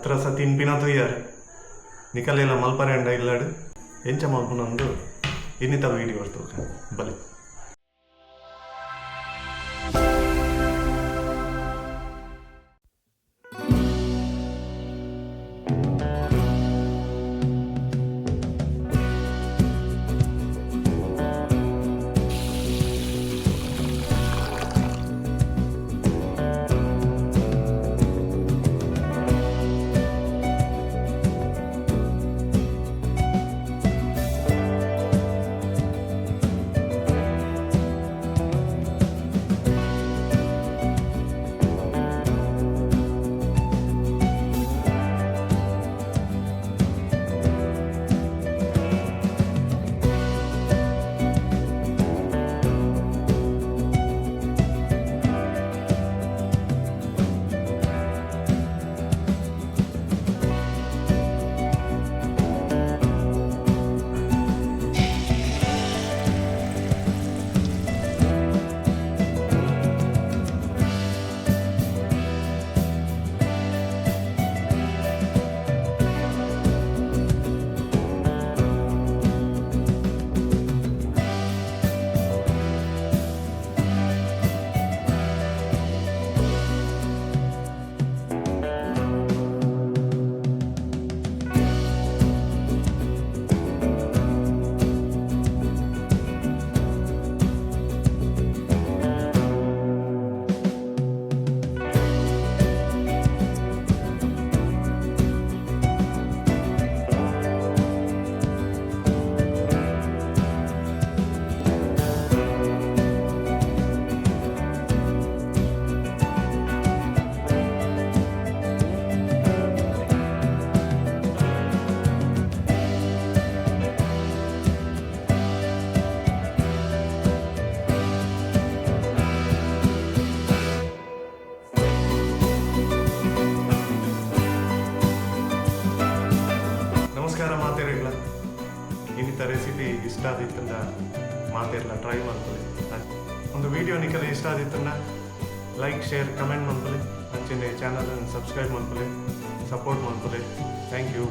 ಹತ್ರ ಸಹ ತಿನ್ಪಿನದು ಯಾರು ನಿಕಲೆಲ್ಲ ಮಲ್ಪರೆ ಅಂಡ ಇಲ್ಲಾಡು ಎಂಚ ಮಲ್ಪನೊಂದು ಇನ್ನಿತ ವೀಡಿಯೋ ಬರ್ತದೆ ಬಲಿ. ನಮಸ್ಕಾರ ಮಾತೇರಿಲ್ಲ ಇನ್ನಿತ ರೆಸಿಪಿ ಇಷ್ಟ ಆದಿತ್ತಂದ ಮಾತೇರ್ಲ ಟ್ರೈ ಮಾಡ್ಕೊಳ್ಳಿ. ಒಂದು ವಿಡಿಯೋ ನಿಕಲೆ ಇಷ್ಟ ಆದಿತ್ತಂದ ಲೈಕ್ ಶೇರ್ ಕಮೆಂಟ್ ಮಾಡ್ಕೊಳ್ಳಿ. ಅಂಚಿನ ಚಾನಲ್ ಸಬ್ಸ್ಕ್ರೈಬ್ ಮಾಡ್ಕೊಳ್ಳಿ, ಸಪೋರ್ಟ್ ಮಾಡ್ಕೊಳ್ಳಿ. Thank you.